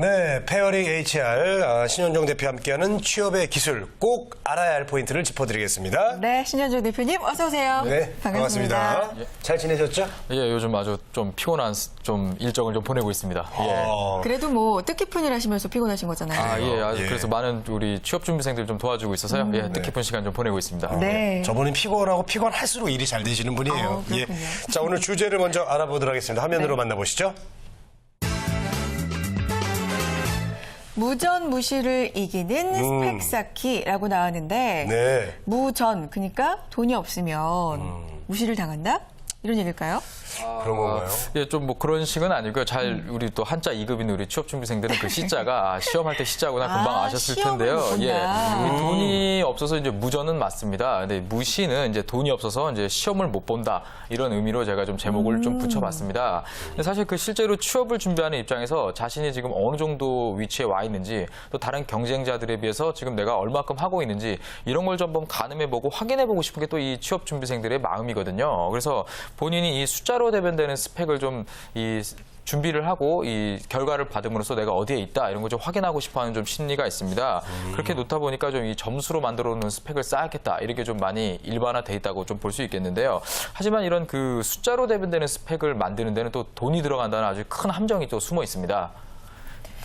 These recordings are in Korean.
네, 페어링 HR 신현정 대표와 함께하는 취업의 기술 꼭 알아야 할 포인트를 짚어드리겠습니다. 네, 신현정 대표님 어서 오세요. 네, 반갑습니다. 잘 지내셨죠? 예, 요즘 아주 좀 피곤한 좀 일정을 좀 보내고 있습니다. 예. 그래도 뭐 뜻깊은 일 하시면서 피곤하신 거잖아요. 아, 예, 아주 예. 그래서 많은 우리 취업 준비생들 좀 도와주고 있어서요. 예, 뜻깊은 시간 좀 보내고 있습니다. 네. 저분은 피곤하고 피곤할수록 일이 잘 되시는 분이에요. 예. 그렇군요. 자, 오늘 주제를 먼저 알아보도록 하겠습니다. 화면으로 만나보시죠. 무전무시를 이기는 스펙 쌓기라고 나왔는데 네. 무전, 그러니까 돈이 없으면 무시를 당한다? 이런 얘기일까요? 그런 건가요? 예, 좀 뭐 그런 식은 아니고요. 우리 또 한자 2급인 우리 취업 준비생들은 그 시자가 시험할 때 시자구나 금방 아셨을 시험을 텐데요. 못 본다. 예. 돈이 없어서 이제 무전은 맞습니다. 근데 무시는 이제 돈이 없어서 이제 시험을 못 본다. 이런 의미로 제가 좀 제목을 좀 붙여봤습니다. 근데 사실 그 실제로 취업을 준비하는 입장에서 자신이 지금 어느 정도 위치에 와 있는지 또 다른 경쟁자들에 비해서 지금 내가 얼마큼 하고 있는지 이런 걸 좀 한번 가늠해보고 확인해보고 싶은 게 또 이 취업 준비생들의 마음이거든요. 그래서 본인이 이 숫자로 대변되는 스펙을 좀 준비를 하고 이 결과를 받음으로써 내가 어디에 있다 이런 걸 좀 확인하고 싶어하는 좀 심리가 있습니다. 그렇게 놓다 보니까 좀 이 점수로 만들어 놓은 스펙을 쌓았겠다 이렇게 좀 많이 일반화돼 있다고 좀 볼 수 있겠는데요. 하지만 이런 그 숫자로 대변되는 스펙을 만드는 데는 또 돈이 들어간다는 아주 큰 함정이 또 숨어 있습니다.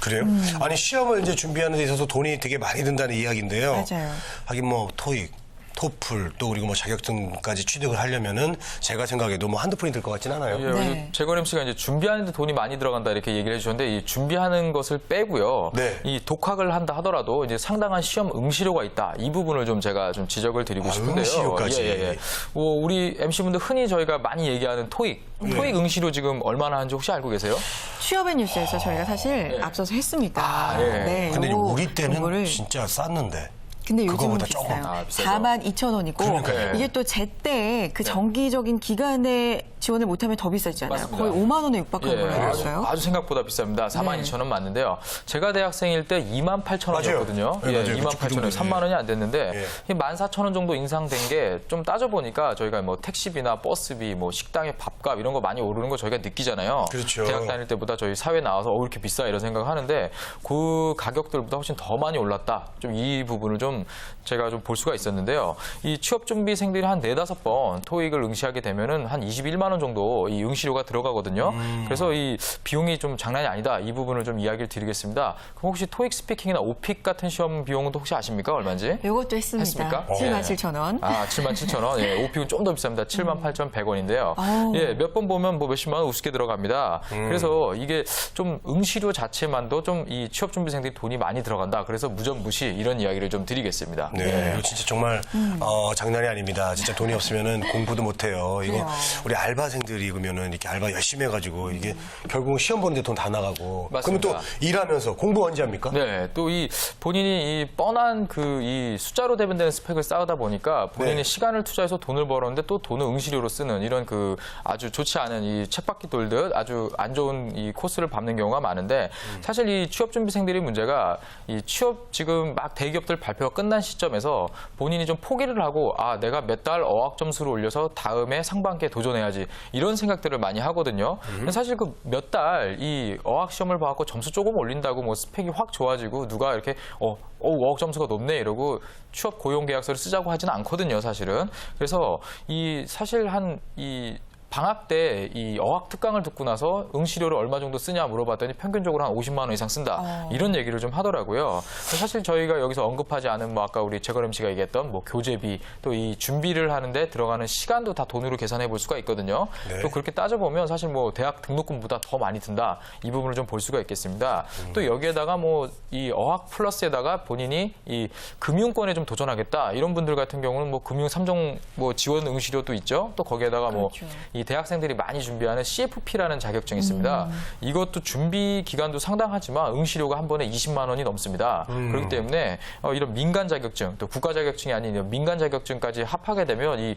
그래요? 아니, 시험을 이제 준비하는 데 있어서 돈이 되게 많이 든다는 이야기인데요. 맞아요. 하긴 뭐, 토익, 토플, 또 그리고 뭐 자격증까지 취득을 하려면은 제가 생각해도 뭐 한두 푼이 들 것 같진 않아요. 예, 네. 재건 MC가 이제 준비하는데 돈이 많이 들어간다 이렇게 얘기를 해주셨는데 이 준비하는 것을 빼고요. 네. 이 독학을 한다 하더라도 이제 상당한 시험 응시료가 있다. 이 부분을 좀 제가 좀 지적을 드리고 싶은데요. 응시료까지. 우리 MC분들 흔히 저희가 많이 얘기하는 토익 응시료 지금 얼마나 하는지 혹시 알고 계세요? 취업의 뉴스에서 저희가 사실 앞서서 했습니다. 예. 네, 근데 요거 우리 때는 정보를 진짜 쌌는데. 근데 요즘은 그거보다 조금. 비싸요. 비싸죠. 42,000원이고 그러니까요. 이게 또 제때 그 정기적인 기간에 지원을 못하면 더 비싸지잖아요. 맞습니다. 거의 5만 원에 육박하는 걸로 알고 아주, 있어요. 아주 생각보다 비쌉니다. 42,000원 맞는데요. 제가 대학생일 때 28,000원이었거든요. 맞아요. 네, 맞아요. 28,000원, 3만 원이 안 됐는데 예. 14,000원 정도 인상된 게 좀 따져보니까 저희가 뭐 택시비나 버스비, 뭐 식당의 밥값 이런 거 많이 오르는 거 저희가 느끼잖아요. 그렇죠. 대학 다닐 때보다 저희 사회 나와서 이렇게 비싸 이런 생각을 하는데 그 가격들보다 훨씬 더 많이 올랐다. 좀 이 부분을 좀 제가 좀 볼 수가 있었는데요. 이 취업 준비생들이 한 4-5번 토익을 응시하게 되면은 한 21만 원 정도 이 응시료가 들어가거든요. 그래서 이 비용이 좀 장난이 아니다. 이 부분을 좀 이야기를 드리겠습니다. 그럼 혹시 토익 스피킹이나 오픽 같은 시험 비용도 혹시 아십니까? 얼마인지? 요것도 했습니다. 했습니까? 77,000원. 아, 77,000원. 예, 오픽은 좀 더 비쌉니다. 78,100원인데요. 예, 몇 번 보면 뭐 몇십만 원 우습게 들어갑니다. 그래서 이게 좀 응시료 자체만도 좀 이 취업 준비생들이 돈이 많이 들어간다. 그래서 무전무시 이런 이야기를 좀 드리겠습니다. 네, 이거 진짜 정말 장난이 아닙니다. 진짜 돈이 없으면은 공부도 못 해요. 이거 그래요. 우리 알바생들이 그러면은 이렇게 알바 열심히 해가지고 이게 결국 시험 보는데 돈 다 나가고. 맞습니다. 그러면 또 일하면서 공부 언제 합니까? 네, 또 이 본인이 이 뻔한 그 이 숫자로 대변되는 스펙을 쌓다 보니까 본인이 네. 시간을 투자해서 돈을 벌었는데 또 돈을 응시료로 쓰는 이런 그 아주 좋지 않은 이 쳇바퀴 돌듯 아주 안 좋은 이 코스를 밟는 경우가 많은데 사실 이 취업 준비생들의 문제가 이 취업 지금 막 대기업들 발표가 끝난 시점에서 본인이 좀 포기를 하고 아 내가 몇 달 어학 점수를 올려서 다음에 상반기에 도전해야지 이런 생각들을 많이 하거든요. 근데 사실 그 몇 달 이 어학 시험을 봐갖고 점수 조금 올린다고 뭐 스펙이 확 좋아지고 누가 이렇게 어학 점수가 높네 이러고 취업 고용 계약서를 쓰자고 하지는 않거든요, 사실은. 그래서 이 사실 이 방학 때 이 어학 특강을 듣고 나서 응시료를 얼마 정도 쓰냐 물어봤더니 평균적으로 한 50만 원 이상 쓴다. 이런 얘기를 좀 하더라고요. 사실 저희가 여기서 언급하지 않은 뭐 아까 우리 재건 MC가 얘기했던 뭐 교재비 또 이 준비를 하는데 들어가는 시간도 다 돈으로 계산해 볼 수가 있거든요. 네. 또 그렇게 따져보면 사실 뭐 대학 등록금보다 더 많이 든다. 이 부분을 좀 볼 수가 있겠습니다. 또 여기에다가 뭐 이 어학 플러스에다가 본인이 이 금융권에 좀 도전하겠다. 이런 분들 같은 경우는 뭐 금융 3종 뭐 지원 응시료도 있죠. 또 거기에다가 뭐 그렇죠. 이 대학생들이 많이 준비하는 CFP라는 자격증이 있습니다. 이것도 준비 기간도 상당하지만 응시료가 한 번에 20만 원이 넘습니다. 그렇기 때문에 이런 민간 자격증, 또 국가 자격증이 아닌 민간 자격증까지 합하게 되면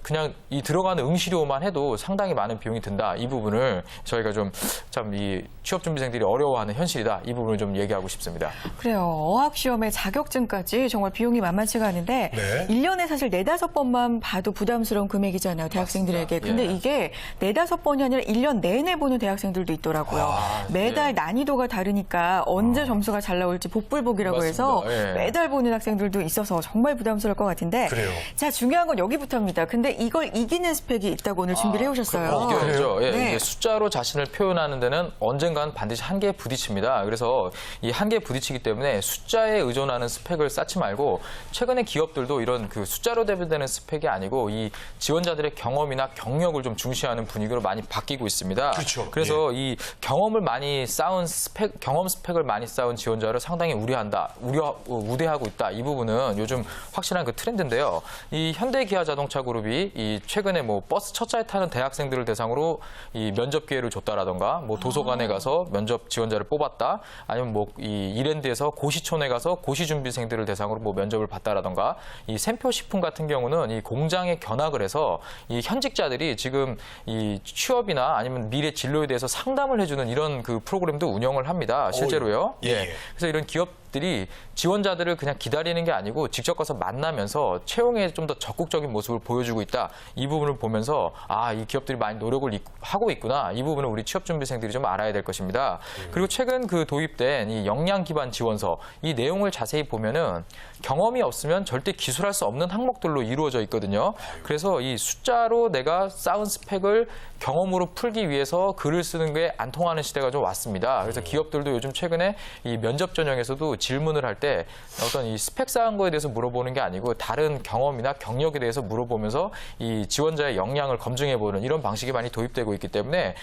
그냥 이 들어가는 응시료만 해도 상당히 많은 비용이 든다. 이 부분을 저희가 좀 참 이 취업 준비생들이 어려워하는 현실이다. 이 부분을 좀 얘기하고 싶습니다. 그래요. 어학시험의 자격증까지 정말 비용이 만만치가 않은데 네. 1년에 사실 4-5번만 봐도 부담스러운 금액이잖아요. 대학생들에게. 근데 근데 이게 4-5번이 아니라 1년 내내 보는 대학생들도 있더라고요. 매달 난이도가 다르니까 언제 점수가 잘 나올지 복불복이라고 해서 맞습니다. 예. 매달 보는 학생들도 있어서 정말 부담스러울 것 같은데. 그래요. 자, 중요한 건 여기부터입니다. 근데 이걸 이기는 스펙이 있다고 오늘 준비를 해오셨어요. 이겨야죠. 예, 네. 이게 숫자로 자신을 표현하는 데는 언젠간 반드시 한계에 부딪힙니다. 그래서 이 한계에 부딪히기 때문에 숫자에 의존하는 스펙을 쌓지 말고 최근에 기업들도 이런 그 숫자로 대변되는 스펙이 아니고 이 지원자들의 경험이나 경력을 좀 중시하는 분위기로 많이 바뀌고 있습니다. 그렇죠. 그래서 이 경험을 많이 쌓은 스펙, 경험 스펙을 많이 쌓은 지원자를 상당히 우대하고 있다. 이 부분은 요즘 확실한 그 트렌드인데요. 이 현대기아자동차그룹이 이 최근에 뭐 버스 첫차에 타는 대학생들을 대상으로 이 면접 기회를 줬다라던가 뭐 도서관에 가서 면접 지원자를 뽑았다. 아니면 뭐 이 이랜드에서 고시촌에 가서 고시 준비생들을 대상으로 뭐 면접을 봤다라던가 이 샘표식품 같은 경우는 이 공장에 견학을 해서 이 현직자들이 지금 이 취업이나 아니면 미래 진로에 대해서 상담을 해주는 이런 그 프로그램도 운영을 합니다. 실제로요. 예, 예. 그래서 이런 기업들이 지원자들을 그냥 기다리는 게 아니고 직접 가서 만나면서 채용에 좀 더 적극적인 모습을 보여주고 있다. 이 부분을 보면서 아, 이 기업들이 많이 노력을 하고 있구나. 이 부분을 우리 취업준비생들이 좀 알아야 될 것입니다. 그리고 최근 그 도입된 이 역량 기반 지원서 이 내용을 자세히 보면은 경험이 없으면 절대 기술할 수 없는 항목들로 이루어져 있거든요. 그래서 이 숫자로 내가 쌓은 스펙을 경험으로 풀기 위해서 글을 쓰는 게 안 통하는 시대가 좀 왔습니다. 그래서 기업들도 요즘 최근에 이 면접 전형에서도 질문을 할 때 어떤 이 스펙 쌓은 거에 대해서 물어보는 게 아니고 다른 경험이나 경력에 대해서 물어보면서 이 지원자의 역량을 검증해보는 이런 방식이 많이 도입되고 있기 때문에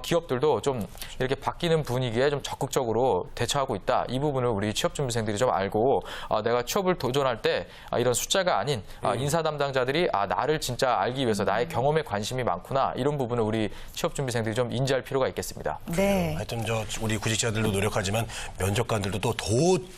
기업들도 좀 이렇게 바뀌는 분위기에 좀 적극적으로 대처하고 있다. 이 부분을 우리 취업준비생들이 좀 알고 내가 취업을 도전할 때 이런 숫자가 아닌 인사 담당자들이 나를 진짜 알기 위해서 나의 경험에 관심이 많구나. 이런 부분을 우리 취업준비생들이 좀 인지할 필요가 있겠습니다. 네. 하여튼 우리 구직자들도 노력하지만 면접관들도 또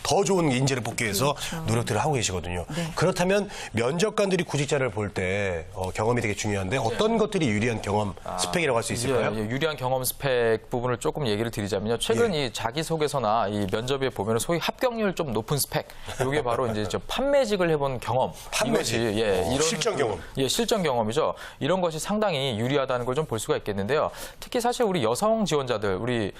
더 좋은 인재를 뽑기 위해서 노력들을 하고 계시거든요. 네. 그렇다면 면접관들이 구직자를 볼 때 경험이 되게 중요한데 어떤 것들이 유리한 경험 스펙이라고 할 수 있을까요? 예, 유리한 경험 스펙 부분을 조금 얘기를 드리자면요. 최근 이 자기소개서나 이 면접에 보면 소위 합격률 좀 높은 스펙. 이게 바로 이제 저 판매직을 해본 경험. 판매직. 이것이 이런 실전 경험. 예, 실전 경험이죠. 이런 것이 상당히 유리하다는 걸 좀 볼 수가 있겠는데요. 특히 사실 우리 여성 지원자들, 우리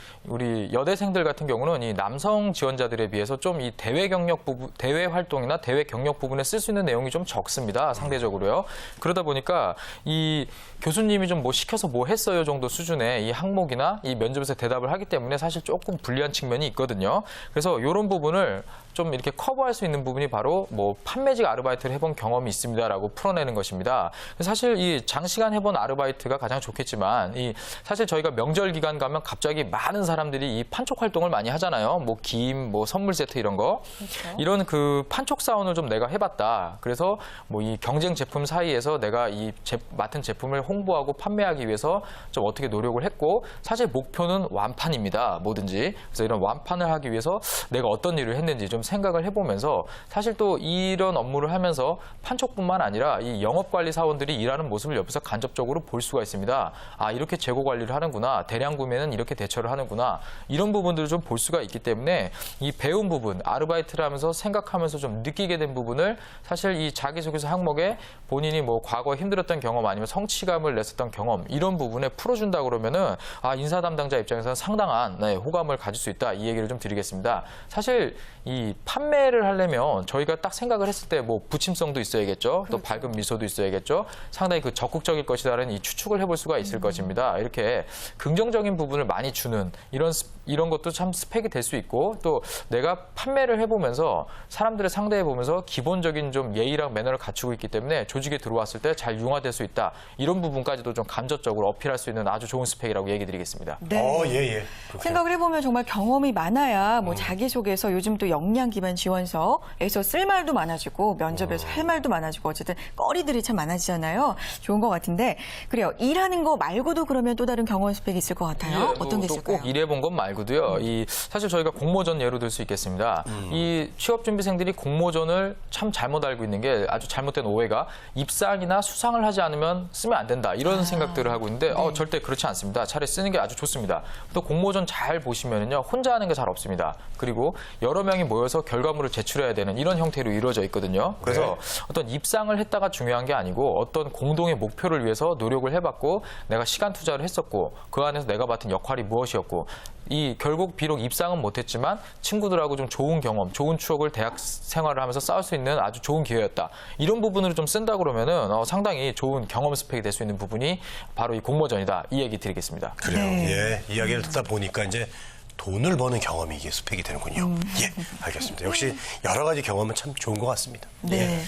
여대생들 같은 경우는 이 남성 지원자들에 비해서 좀 이 대외 경력 부분, 대외 활동이나 대외 경력 부분에 쓸 수 있는 내용이 좀 적습니다. 상대적으로요. 그러다 보니까 이 교수님이 좀 뭐 시켜서 뭐 했어요 정도 수준의 이 항목이나 이 면접에서 대답을 하기 때문에 사실 조금 불리한 측면이 있거든요. 그래서 이런 부분을 좀 이렇게 커버할 수 있는 부분이 바로 뭐 판매직 아르바이트를 해본 경험이 있습니다라고 풀어내는 것입니다. 사실 이 장시간 해본 아르바이트가 가장 좋겠지만 이 사실 저희가 명절 기간 가면 갑자기 많은 사람들이 이 판촉 활동을 많이 하잖아요. 뭐 김, 뭐 선물 세트 이런 거. 그렇죠. 이런 그 판촉 사원을 좀 내가 해봤다. 그래서 뭐 이 경쟁 제품 사이에서 내가 이 맡은 제품을 홍보하고 판매하기 위해서 좀 어떻게 노력을 했고 사실 목표는 완판입니다. 뭐든지. 그래서 이런 완판을 하기 위해서 내가 어떤 일을 했는지 좀 생각을 해보면서 사실 또 이런 업무를 하면서 판촉뿐만 아니라 이 영업관리 사원들이 일하는 모습을 옆에서 간접적으로 볼 수가 있습니다. 아, 이렇게 재고 관리를 하는구나. 대량 구매는 이렇게 대처를 하는구나. 이런 부분들을 좀 볼 수가 있기 때문에 이 배운 부분, 아르바이트를 하면서 생각하면서 좀 느끼게 된 부분을 사실 이 자기소개서 항목에 본인이 뭐 과거에 힘들었던 경험 아니면 성취감을 냈었던 경험 이런 부분에 풀어준다 그러면은 인사 담당자 입장에서는 상당한 호감을 가질 수 있다. 이 얘기를 좀 드리겠습니다. 사실 이 판매를 하려면 저희가 딱 생각을 했을 때 뭐 부침성도 있어야겠죠. 또 밝은 미소도 있어야겠죠. 상당히 그 적극적일 것이다라는 이 추측을 해볼 수가 있을 것입니다. 이렇게 긍정적인 부분을 많이 주는 이런 것도 참 스펙이 될 수 있고 또 내가 판매를 해보면서 사람들을 상대해보면서 기본적인 좀 예의랑 매너를 갖추고 있기 때문에 조직에 들어왔을 때 잘 융화될 수 있다. 이런 부분까지도 좀 간접적으로 어필할 수 있는 아주 좋은 스펙이라고 얘기 드리겠습니다. 네. 예. 생각을 해보면 정말 경험이 많아야 뭐 자기소개서 요즘 또 역량 기반 지원서에서 쓸 말도 많아지고 면접에서 할 말도 많아지고 어쨌든 거리들이 참 많아지잖아요. 좋은 것 같은데 그래요. 일하는 거 말고도 그러면 또 다른 경험 스펙이 있을 것 같아요. 어떤 게 있을까요? 꼭 일해본 것 말고도요. 이 사실 저희가 공모전 예로 들 수 있겠습니다. 있습니다. 이 취업준비생들이 공모전을 참 잘못 알고 있는 게 아주 잘못된 오해가 입상이나 수상을 하지 않으면 쓰면 안 된다 이런 생각들을 하고 있는데 절대 그렇지 않습니다. 차라리 쓰는 게 아주 좋습니다. 또 공모전 잘 보시면은요 혼자 하는 게 잘 없습니다. 그리고 여러 명이 모여서 결과물을 제출해야 되는 이런 형태로 이루어져 있거든요. 그래서 어떤 입상을 했다가 중요한 게 아니고 어떤 공동의 목표를 위해서 노력을 해봤고 내가 시간 투자를 했었고 그 안에서 내가 맡은 역할이 무엇이었고 이 결국 비록 입상은 못했지만 친구들하고 좀 좋은 경험, 좋은 추억을 대학 생활을 하면서 쌓을 수 있는 아주 좋은 기회였다. 이런 부분으로 좀 쓴다 그러면은 상당히 좋은 경험 스펙이 될 수 있는 부분이 바로 이 공모전이다. 이 얘기 드리겠습니다. 그래요. 네. 예, 이야기를 듣다 보니까 이제 돈을 버는 경험이 이게 스펙이 되는군요. 예, 알겠습니다. 역시 여러 가지 경험은 참 좋은 것 같습니다. 네.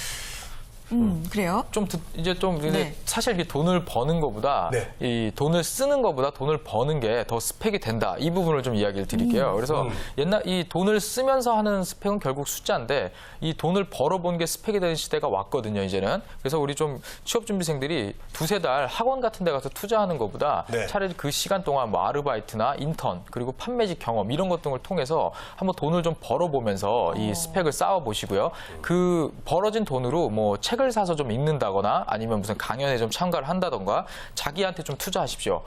그래요? 이제 좀 근데 네. 사실 이 돈을 버는 것보다 네. 이 돈을 쓰는 것보다 돈을 버는 게 더 스펙이 된다. 이 부분을 좀 이야기를 드릴게요. 그래서 옛날 이 돈을 쓰면서 하는 스펙은 결국 숫자인데 이 돈을 벌어본 게 스펙이 되는 시대가 왔거든요. 이제는. 그래서 우리 좀 취업준비생들이 두세 달 학원 같은 데 가서 투자하는 것보다 네. 차라리 그 시간 동안 뭐 아르바이트나 인턴 그리고 판매직 경험 이런 것 등을 통해서 한번 돈을 좀 벌어보면서 이 스펙을 쌓아보시고요. 그 벌어진 돈으로 뭐 책을 사서 좀 읽는다거나 아니면 무슨 강연에 좀 참가를 한다던가 자기한테 좀 투자하십시오.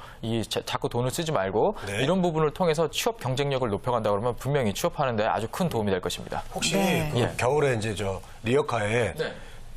자꾸 돈을 쓰지 말고 네. 이런 부분을 통해서 취업 경쟁력을 높여간다 그러면 분명히 취업하는데 아주 큰 도움이 될 것입니다. 혹시 네. 그 예. 겨울에 이제 저 리어카에 네.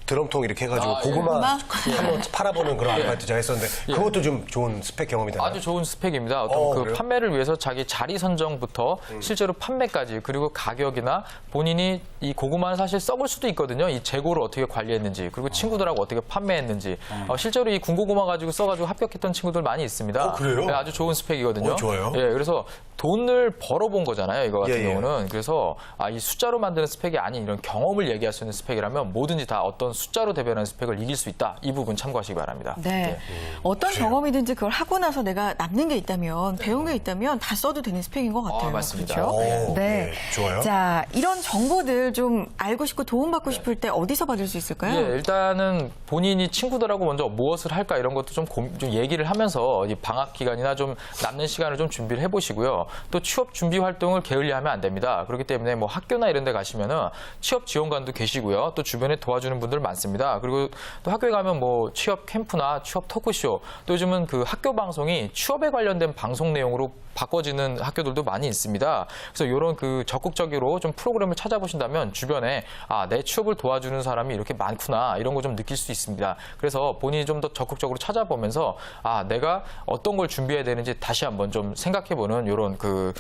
드럼통 이렇게 해가지고 아, 예. 고구마 한번 팔아보는 그런 아르바이트 제가 했었는데 그것도 좀 좋은 스펙 경험이 되나요? 아주 좋은 스펙입니다. 어떤 그 그래요? 판매를 위해서 자기 자리 선정부터 실제로 판매까지 그리고 가격이나 본인이 이 고구마는 사실 썩을 수도 있거든요. 이 재고를 어떻게 관리했는지 그리고 친구들하고 어떻게 판매했는지 실제로 이 군고구마 가지고 써가지고 합격했던 친구들 많이 있습니다. 그래요? 네, 아주 좋은 스펙이거든요. 좋아요. 예, 그래서 돈을 벌어본 거잖아요. 이거 같은 예, 예. 경우는. 그래서 이 숫자로 만드는 스펙이 아닌 이런 경험을 얘기할 수 있는 스펙이라면 뭐든지 다 어떤 숫자로 대변하는 스펙을 이길 수 있다. 이 부분 참고하시기 바랍니다. 네. 어떤 경험이든지 그걸 하고 나서 내가 남는 게 있다면, 배운 게 있다면 다 써도 되는 스펙인 것 같아요. 맞습니다. 그렇죠? 오, 네. 네, 좋아요. 자, 이런 정보들 좀 알고 싶고 도움받고 싶을 때 어디서 받을 수 있을까요? 예, 일단은 본인이 친구들하고 먼저 무엇을 할까 이런 것도 좀 얘기를 하면서 이 방학 기간이나 좀 남는 시간을 좀 준비를 해보시고요. 또 취업 준비 활동을 게을리하면 안 됩니다. 그렇기 때문에 뭐 학교나 이런 데 가시면은 취업 지원관도 계시고요. 또 주변에 도와주는 분들 많습니다. 그리고 또 학교에 가면 뭐 취업 캠프나 취업 토크쇼 또 요즘은 그 학교 방송이 취업에 관련된 방송 내용으로 바꿔지는 학교들도 많이 있습니다. 그래서 이런 그 적극적으로 좀 프로그램을 찾아보신다면 주변에 내 취업을 도와주는 사람이 이렇게 많구나 이런 거 좀 느낄 수 있습니다. 그래서 본인이 좀 더 적극적으로 찾아보면서 내가 어떤 걸 준비해야 되는지 다시 한번 좀 생각해보는 이런 그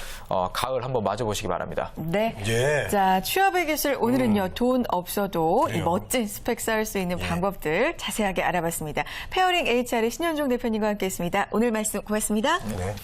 가을 한번 맞아보시기 바랍니다. 네. 예. 자, 취업의 기술 오늘은요, 돈 없어도 이 그래요. 멋진 스펙 쌓을 수 있는 방법들 자세하게 알아봤습니다. 페어링 HR의 신현종 대표님과 함께 했습니다. 오늘 말씀 고맙습니다. 네.